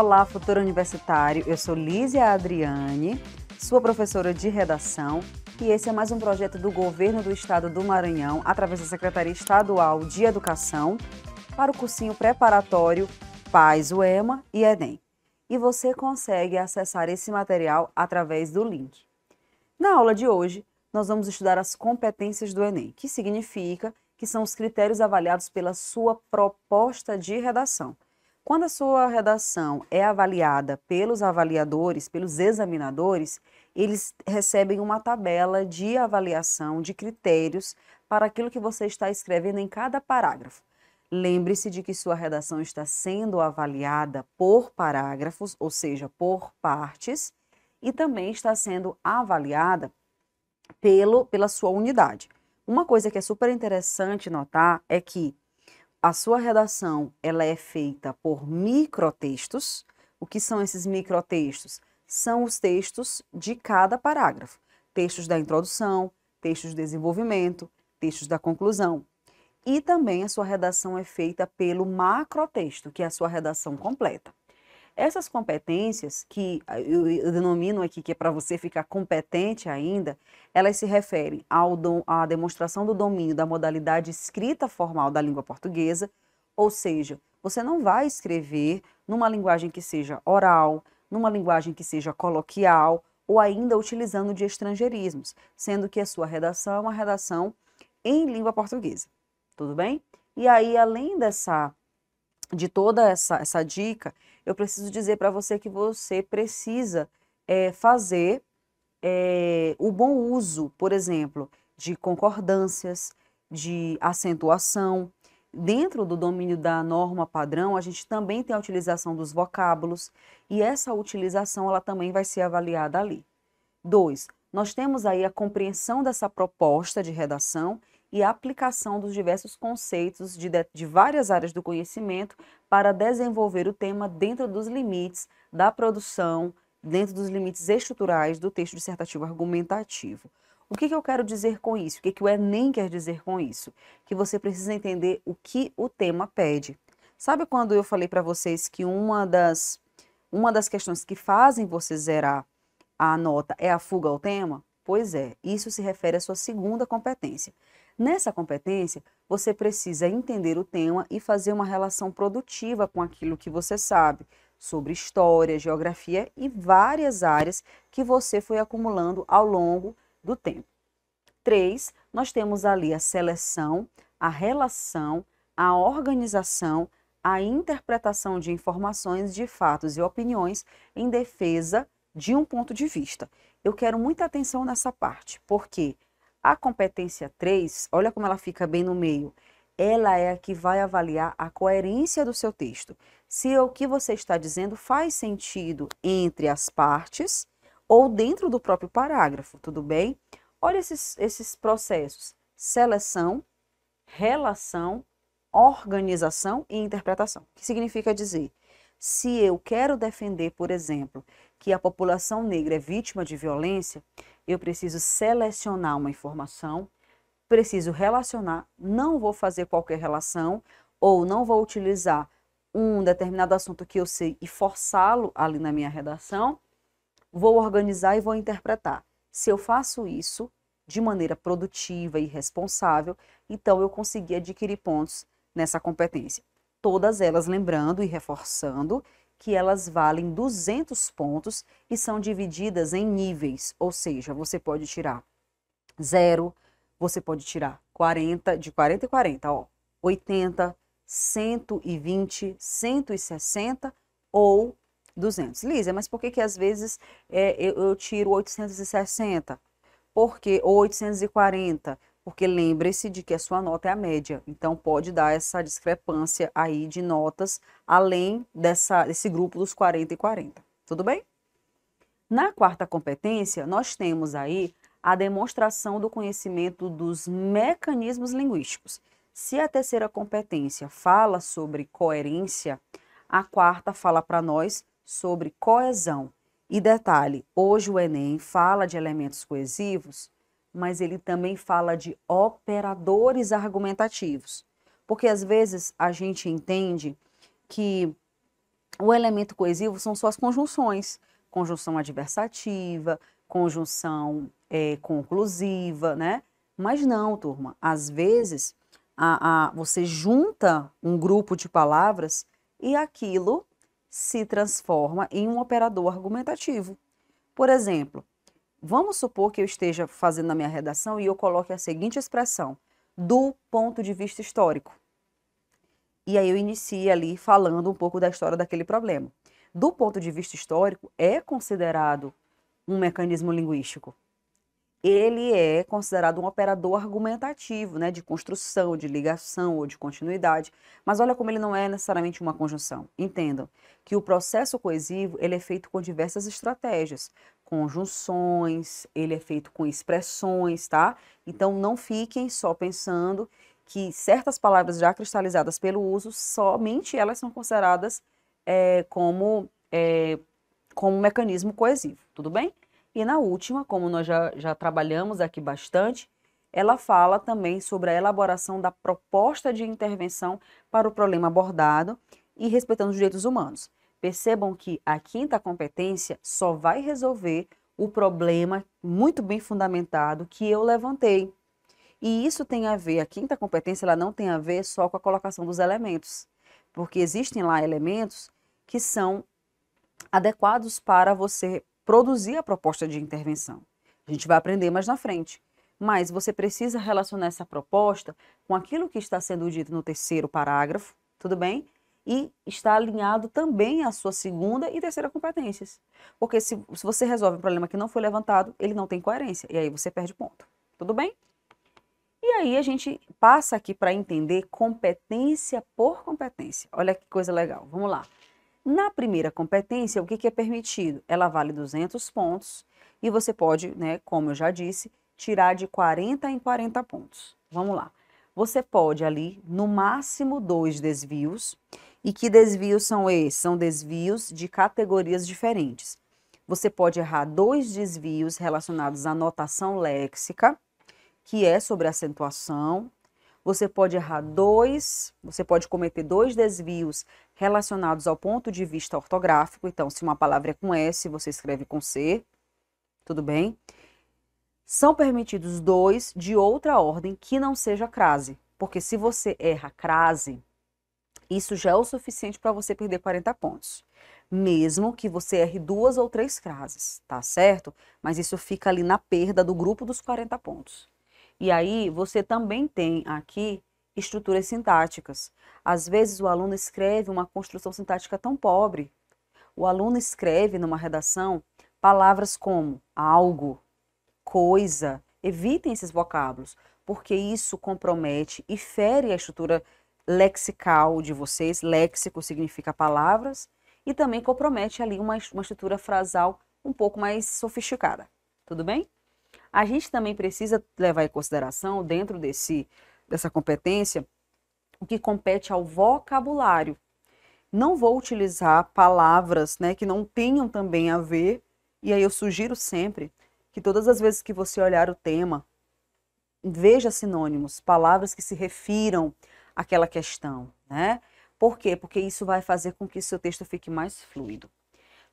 Olá, futuro universitário. Eu sou Lízia Adriane, sua professora de redação, e esse é mais um projeto do Governo do Estado do Maranhão, através da Secretaria Estadual de Educação, para o cursinho preparatório PAS, UEMA e Enem. E você consegue acessar esse material através do link. Na aula de hoje, nós vamos estudar as competências do Enem, que significa que são os critérios avaliados pela sua proposta de redação. Quando a sua redação é avaliada pelos avaliadores, pelos examinadores, eles recebem uma tabela de avaliação de critérios para aquilo que você está escrevendo em cada parágrafo. Lembre-se de que sua redação está sendo avaliada por parágrafos, ou seja, por partes, e também está sendo avaliada pela sua unidade. Uma coisa que é super interessante notar é que a sua redação ela é feita por microtextos. O que são esses microtextos? São os textos de cada parágrafo. Textos da introdução, textos de desenvolvimento, textos da conclusão. E também a sua redação é feita pelo macrotexto, que é a sua redação completa. Essas competências, que eu denomino aqui que é para você ficar competente ainda, elas se referem à demonstração do domínio da modalidade escrita formal da língua portuguesa, ou seja, você não vai escrever numa linguagem que seja oral, numa linguagem que seja coloquial, ou ainda utilizando de estrangeirismos, sendo que a sua redação é uma redação em língua portuguesa. Tudo bem? E aí, além de toda essa dica, eu preciso dizer para você que você precisa fazer o bom uso, por exemplo, de concordâncias, de acentuação. Dentro do domínio da norma padrão, a gente também tem a utilização dos vocábulos, e essa utilização ela também vai ser avaliada ali. 2. Nós temos aí a compreensão dessa proposta de redação e a aplicação dos diversos conceitos de várias áreas do conhecimento para desenvolver o tema dentro dos limites da produção, dentro dos limites estruturais do texto dissertativo argumentativo. O que eu quero dizer com isso? O que o Enem quer dizer com isso? Que você precisa entender o que o tema pede. Sabe quando eu falei para vocês que uma das questões que fazem você zerar a nota é a fuga ao tema? Pois é, isso se refere à sua segunda competência. Nessa competência, você precisa entender o tema e fazer uma relação produtiva com aquilo que você sabe sobre história, geografia e várias áreas que você foi acumulando ao longo do tempo. 3, nós temos ali a seleção, a relação, a organização, a interpretação de informações, de fatos e opiniões em defesa de um ponto de vista. Eu quero muita atenção nessa parte, porque a competência 3, olha como ela fica bem no meio, ela é a que vai avaliar a coerência do seu texto. Se o que você está dizendo faz sentido entre as partes ou dentro do próprio parágrafo, tudo bem? Olha esses processos: seleção, relação, organização e interpretação. O que significa dizer? Se eu quero defender, por exemplo, que a população negra é vítima de violência, eu preciso selecionar uma informação, preciso relacionar, não vou fazer qualquer relação ou não vou utilizar um determinado assunto que eu sei e forçá-lo ali na minha redação, vou organizar e vou interpretar. Se eu faço isso de maneira produtiva e responsável, então eu consegui adquirir pontos nessa competência. Todas elas, lembrando e reforçando que elas valem 200 pontos e são divididas em níveis, ou seja, você pode tirar 0, você pode tirar 40, de 40 e 40, ó, 80, 120, 160 ou 200. Lízia, mas por que às vezes eu tiro 860? Porque, ou 840? Porque lembre-se de que a sua nota é a média, então pode dar essa discrepância aí de notas além desse grupo dos 40 e 40, tudo bem? Na quarta competência, nós temos aí a demonstração do conhecimento dos mecanismos linguísticos. Se a terceira competência fala sobre coerência, a quarta fala para nós sobre coesão. E detalhe, hoje o Enem fala de elementos coesivos, mas ele também fala de operadores argumentativos. Porque às vezes a gente entende que O elemento coesivo são só as conjunções, conjunção adversativa, conjunção conclusiva, né? Mas não, turma, às vezes você junta um grupo de palavras e aquilo se transforma em um operador argumentativo. Por exemplo, vamos supor que eu esteja fazendo a minha redação e eu coloque a seguinte expressão, do ponto de vista histórico. E aí eu inicio ali falando um pouco da história daquele problema. Do ponto de vista histórico, é considerado um mecanismo linguístico. Ele é considerado um operador argumentativo, né, de construção, de ligação ou de continuidade. Mas olha como ele não é necessariamente uma conjunção. Entendam que o processo coesivo ele é feito com diversas estratégias. Conjunções, ele é feito com expressões, tá? Então não fiquem só pensando que certas palavras já cristalizadas pelo uso, somente elas são consideradas como um mecanismo coesivo, tudo bem? E na última, como nós já trabalhamos aqui bastante, ela fala também sobre a elaboração da proposta de intervenção para o problema abordado e respeitando os direitos humanos. Percebam que a quinta competência só vai resolver o problema muito bem fundamentado que eu levantei. E isso tem a ver, a quinta competência, ela não tem a ver só com a colocação dos elementos, porque existem lá elementos que são adequados para você produzir a proposta de intervenção. A gente vai aprender mais na frente. Mas você precisa relacionar essa proposta com aquilo que está sendo dito no terceiro parágrafo, tudo bem? E está alinhado também à sua segunda e terceira competências. Porque se você resolve um problema que não foi levantado, ele não tem coerência. E aí você perde ponto. Tudo bem? E aí a gente passa aqui para entender competência por competência. Olha que coisa legal. Vamos lá. Na primeira competência, o que é permitido? Ela vale 200 pontos e você pode, né, como eu já disse, tirar de 40 em 40 pontos. Vamos lá. Você pode ali, no máximo, 2 desvios. E que desvios são esses? São desvios de categorias diferentes. Você pode errar 2 desvios relacionados à notação léxica, que é sobre acentuação. Você pode você pode cometer 2 desvios relacionados ao ponto de vista ortográfico. Então, se uma palavra é com S, você escreve com C, tudo bem? São permitidos 2 de outra ordem que não seja crase, porque se você erra crase, isso já é o suficiente para você perder 40 pontos. Mesmo que você erre 2 ou 3 crases, tá certo? Mas isso fica ali na perda do grupo dos 40 pontos. E aí, você também tem aqui estruturas sintáticas. Às vezes, o aluno escreve uma construção sintática tão pobre. O aluno escreve numa redação palavras como algo, coisa. Evitem esses vocábulos, porque isso compromete e fere a estrutura lexical de vocês. Léxico significa palavras. E também compromete ali uma estrutura frasal um pouco mais sofisticada. Tudo bem? A gente também precisa levar em consideração, dentro dessa competência, o que compete ao vocabulário. Não vou utilizar palavras, né, que não tenham também a ver, e aí eu sugiro sempre que todas as vezes que você olhar o tema, veja sinônimos, palavras que se refiram àquela questão, né? Por quê? Porque isso vai fazer com que seu texto fique mais fluido.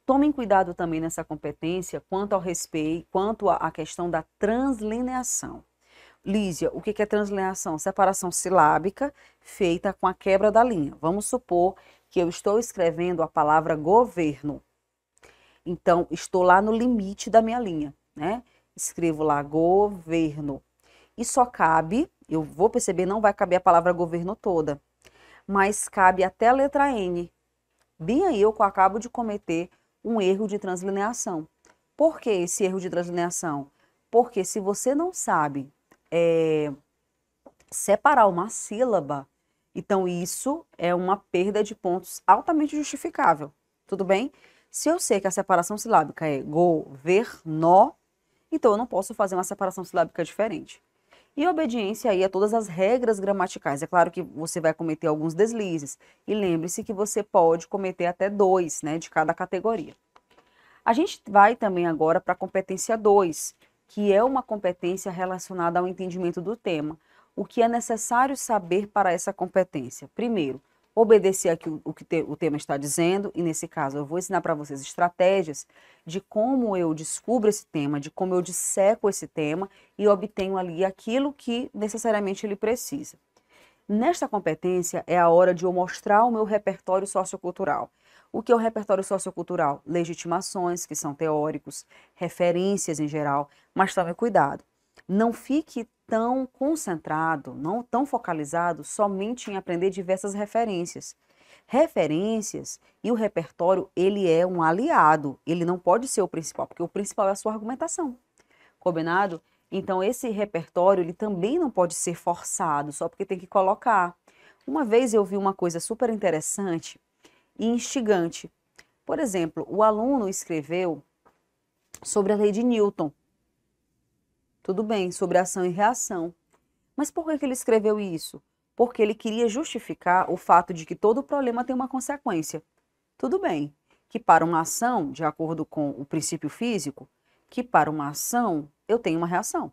Tomem cuidado também nessa competência quanto ao respeito, quanto à questão da translineação. Lísia, o que é translineação? Separação silábica feita com a quebra da linha. Vamos supor que eu estou escrevendo a palavra governo. Então, estou lá no limite da minha linha, né? Escrevo lá governo. E só cabe, eu vou perceber, não vai caber a palavra governo toda, mas cabe até a letra N. Bem aí eu acabo de cometer um erro de translineação. Por que esse erro de translineação? Porque se você não sabe separar uma sílaba, então isso é uma perda de pontos altamente justificável. Tudo bem? Se eu sei que a separação silábica é governo, então eu não posso fazer uma separação silábica diferente. E obediência aí a todas as regras gramaticais. É claro que você vai cometer alguns deslizes. E lembre-se que você pode cometer até 2, né, de cada categoria. A gente vai também agora para a competência 2, que é uma competência relacionada ao entendimento do tema. O que é necessário saber para essa competência? Primeiro, obedecer aqui o tema está dizendo, e nesse caso eu vou ensinar para vocês estratégias de como eu descubro esse tema, de como eu disseco esse tema e obtenho ali aquilo que necessariamente ele precisa. Nesta competência é a hora de eu mostrar o meu repertório sociocultural. O que é o repertório sociocultural? Legitimações, que são teóricos, referências em geral, mas tome cuidado. Não fique tão concentrado, não tão focalizado somente em aprender diversas referências. Referências e o repertório, ele é um aliado, ele não pode ser o principal, porque o principal é a sua argumentação. Combinado? Então, esse repertório, ele também não pode ser forçado, só porque tem que colocar. Uma vez eu vi uma coisa super interessante e instigante. Por exemplo, o aluno escreveu sobre a lei de Newton. Tudo bem, sobre ação e reação. Mas por que ele escreveu isso? Porque ele queria justificar o fato de que todo problema tem uma consequência. Tudo bem, que para uma ação, de acordo com o princípio físico, que para uma ação eu tenho uma reação.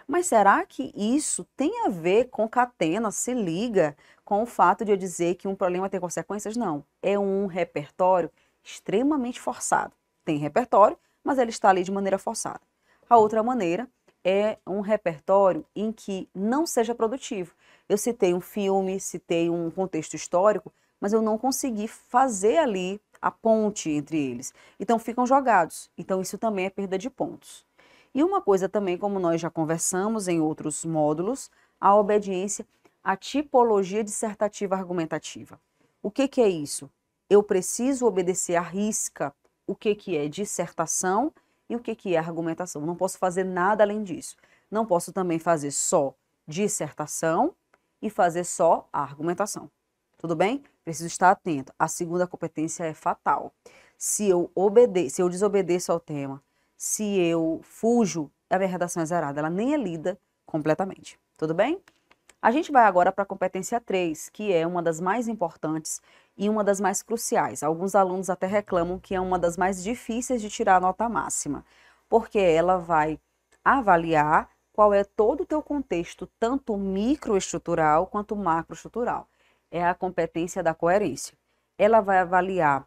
Mas será que isso tem a ver, concatena, se liga com o fato de eu dizer que um problema tem consequências? Não. É um repertório extremamente forçado. Tem repertório, mas ele está ali de maneira forçada. A outra maneira é um repertório em que não seja produtivo. Eu citei um filme, citei um contexto histórico, mas eu não consegui fazer ali a ponte entre eles. Então ficam jogados. Então isso também é perda de pontos. E uma coisa também, como nós já conversamos em outros módulos, a obediência à tipologia dissertativa argumentativa. O que é isso? Eu preciso obedecer à risca o que é dissertação e o que é argumentação. Não posso fazer nada além disso. Não posso também fazer só dissertação e fazer só a argumentação. Tudo bem? Preciso estar atento. A segunda competência é fatal. Se eu desobedeço ao tema, se eu fujo, a minha redação é zerada, ela nem é lida completamente. Tudo bem? A gente vai agora para a competência 3, que é uma das mais importantes e uma das mais cruciais. Alguns alunos até reclamam que é uma das mais difíceis de tirar a nota máxima, porque ela vai avaliar qual é todo o teu contexto, tanto microestrutural quanto macroestrutural. É a competência da coerência. Ela vai avaliar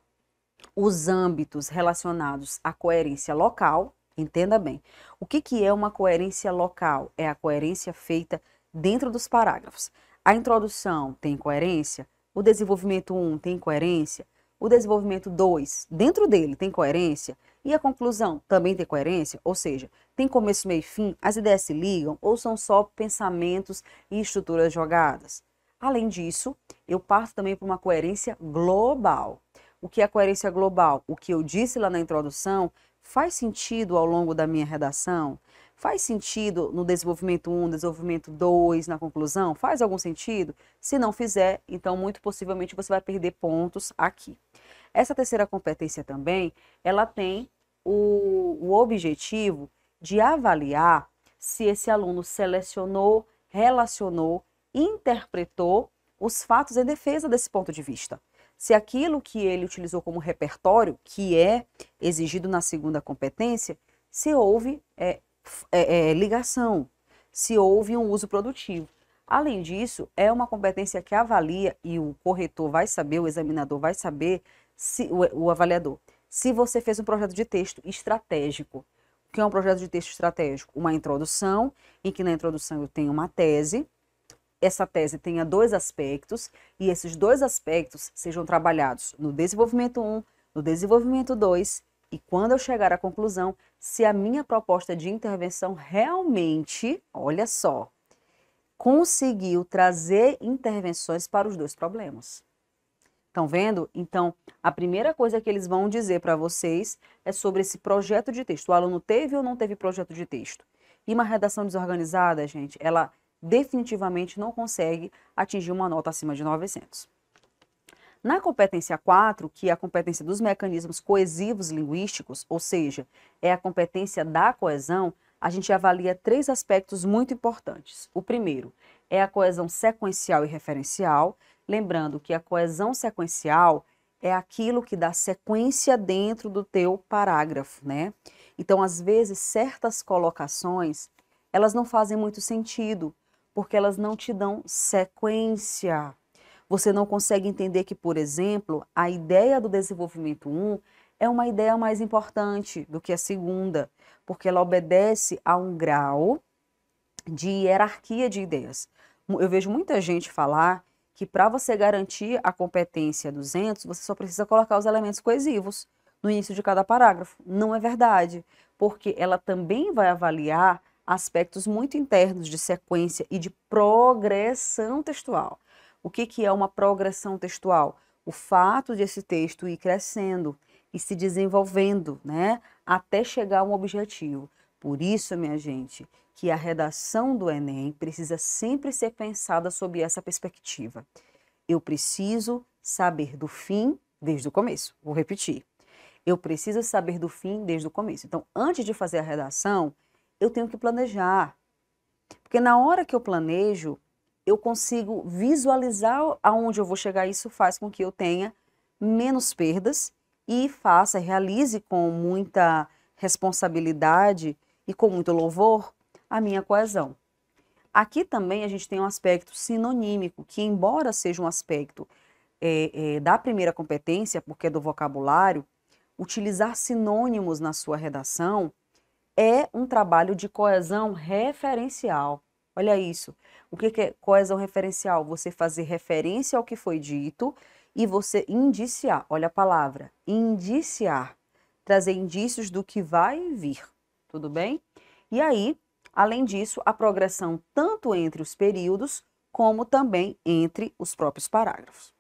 os âmbitos relacionados à coerência local. Entenda bem. O que é uma coerência local? É a coerência feita dentro dos parágrafos. A introdução tem coerência, o desenvolvimento 1 tem coerência, o desenvolvimento 2, dentro dele, tem coerência, e a conclusão também tem coerência, ou seja, tem começo, meio e fim, as ideias se ligam, ou são só pensamentos e estruturas jogadas. Além disso, eu parto também para uma coerência global. O que é a coerência global? O que eu disse lá na introdução faz sentido ao longo da minha redação? Faz sentido no desenvolvimento 1, desenvolvimento 2, na conclusão? Faz algum sentido? Se não fizer, então muito possivelmente você vai perder pontos aqui. Essa terceira competência também, ela tem o objetivo de avaliar se esse aluno selecionou, relacionou, interpretou os fatos em defesa desse ponto de vista. Se aquilo que ele utilizou como repertório, que é exigido na segunda competência, se houve ligação, se houve um uso produtivo. Além disso, é uma competência que avalia, e o corretor vai saber, o examinador vai saber, o avaliador, se você fez um projeto de texto estratégico. O que é um projeto de texto estratégico? Uma introdução, em que na introdução eu tenho uma tese, essa tese tenha dois aspectos, e esses dois aspectos sejam trabalhados no desenvolvimento 1, no desenvolvimento 2, e quando eu chegar à conclusão, se a minha proposta de intervenção realmente, olha só, conseguiu trazer intervenções para os dois problemas. Estão vendo? Então, a primeira coisa que eles vão dizer para vocês é sobre esse projeto de texto. O aluno teve ou não teve projeto de texto? E uma redação desorganizada, gente, ela definitivamente não consegue atingir uma nota acima de 900. Na competência 4, que é a competência dos mecanismos coesivos linguísticos, ou seja, é a competência da coesão, a gente avalia 3 aspectos muito importantes. O primeiro é a coesão sequencial e referencial, lembrando que a coesão sequencial é aquilo que dá sequência dentro do teu parágrafo, né? Então, às vezes, certas colocações, elas não fazem muito sentido, porque elas não te dão sequência. Você não consegue entender que, por exemplo, a ideia do desenvolvimento 1 é uma ideia mais importante do que a segunda, porque ela obedece a um grau de hierarquia de ideias. Eu vejo muita gente falar que para você garantir a competência 200, você só precisa colocar os elementos coesivos no início de cada parágrafo. Não é verdade, porque ela também vai avaliar aspectos muito internos de sequência e de progressão textual. O que é uma progressão textual? O fato de esse texto ir crescendo e se desenvolvendo, né, até chegar a um objetivo. Por isso, minha gente, que a redação do Enem precisa sempre ser pensada sob essa perspectiva. Eu preciso saber do fim desde o começo. Vou repetir. Eu preciso saber do fim desde o começo. Então, antes de fazer a redação, eu tenho que planejar. Porque na hora que eu planejo, eu consigo visualizar aonde eu vou chegar. Isso faz com que eu tenha menos perdas e realize com muita responsabilidade e com muito louvor a minha coesão. Aqui também a gente tem um aspecto sinonímico, que embora seja um aspecto da primeira competência, porque é do vocabulário, utilizar sinônimos na sua redação é um trabalho de coesão referencial. Olha isso. O que é coesão referencial? Você fazer referência ao que foi dito e você indiciar. Olha a palavra, indiciar. Trazer indícios do que vai vir. Tudo bem? E aí, além disso, a progressão tanto entre os períodos como também entre os próprios parágrafos.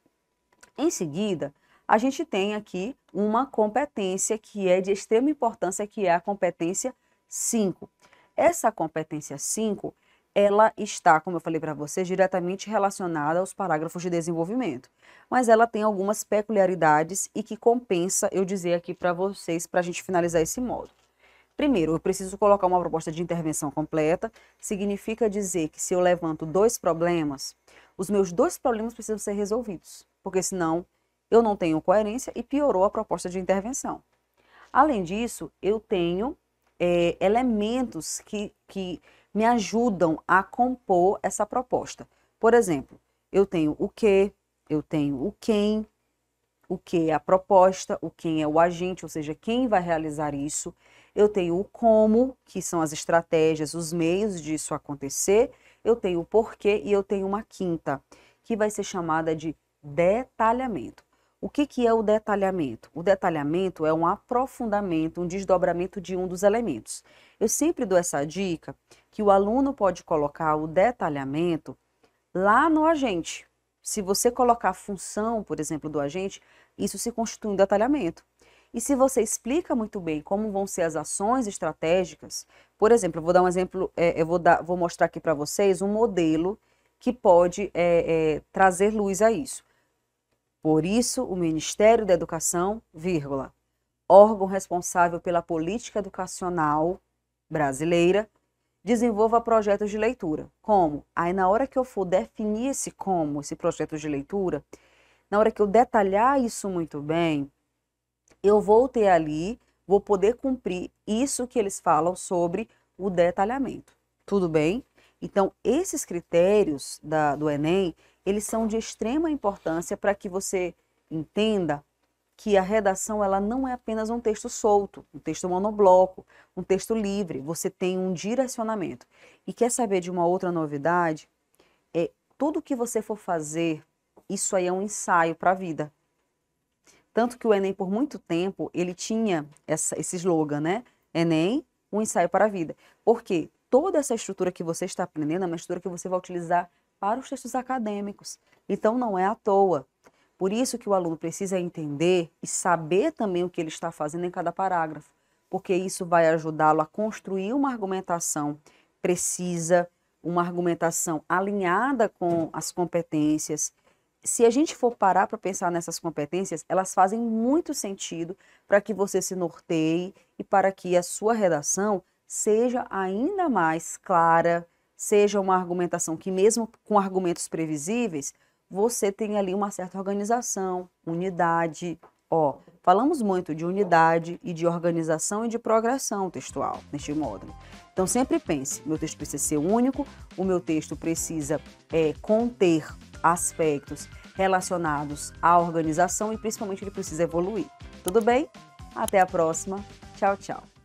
Em seguida, a gente tem aqui uma competência que é de extrema importância, que é a competência 5. Essa competência 5, ela está, como eu falei para vocês, diretamente relacionada aos parágrafos de desenvolvimento. Mas ela tem algumas peculiaridades e que compensa eu dizer aqui para vocês, para a gente finalizar esse módulo. Primeiro, eu preciso colocar uma proposta de intervenção completa. Significa dizer que se eu levanto 2 problemas, os meus 2 problemas precisam ser resolvidos, porque senão eu não tenho coerência e piorou a proposta de intervenção. Além disso, eu tenho elementos que me ajudam a compor essa proposta. Por exemplo, eu tenho o que, eu tenho o quem, o que é a proposta, o quem é o agente, ou seja, quem vai realizar isso. Eu tenho o como, que são as estratégias, os meios disso acontecer. Eu tenho o porquê e eu tenho uma quinta, que vai ser chamada de detalhamento. O que é o detalhamento? O detalhamento é um aprofundamento, um desdobramento de um dos elementos. Eu sempre dou essa dica que o aluno pode colocar o detalhamento lá no agente. Se você colocar a função, por exemplo, do agente, isso se constitui um detalhamento. E se você explica muito bem como vão ser as ações estratégicas, por exemplo, eu vou dar um exemplo, vou mostrar aqui para vocês um modelo que pode trazer luz a isso. Por isso, o Ministério da Educação, vírgula, órgão responsável pela política educacional brasileira, desenvolva projetos de leitura. Como? Aí na hora que eu for definir esse projeto de leitura, na hora que eu detalhar isso muito bem, eu vou ter ali, vou poder cumprir isso que eles falam sobre o detalhamento. Tudo bem? Então, esses critérios do Enem, eles são de extrema importância para que você entenda que a redação ela não é apenas um texto solto, um texto monobloco, um texto livre. Você tem um direcionamento. E quer saber de uma outra novidade? Tudo que você for fazer, isso aí é um ensaio para a vida. Tanto que o Enem, por muito tempo, ele tinha esse slogan, né? Enem, um ensaio para a vida. Por quê? Toda essa estrutura que você está aprendendo é uma estrutura que você vai utilizar para os textos acadêmicos. Então, não é à toa. Por isso que o aluno precisa entender e saber também o que ele está fazendo em cada parágrafo, porque isso vai ajudá-lo a construir uma argumentação precisa, uma argumentação alinhada com as competências. Se a gente for parar para pensar nessas competências, elas fazem muito sentido para que você se norteie e para que a sua redação seja ainda mais clara, seja uma argumentação que mesmo com argumentos previsíveis, você tem ali uma certa organização, unidade. Falamos muito de unidade e de organização e de progressão textual neste módulo. Então sempre pense, meu texto precisa ser único, o meu texto precisa conter aspectos relacionados à organização e principalmente ele precisa evoluir. Tudo bem? Até a próxima. Tchau, tchau.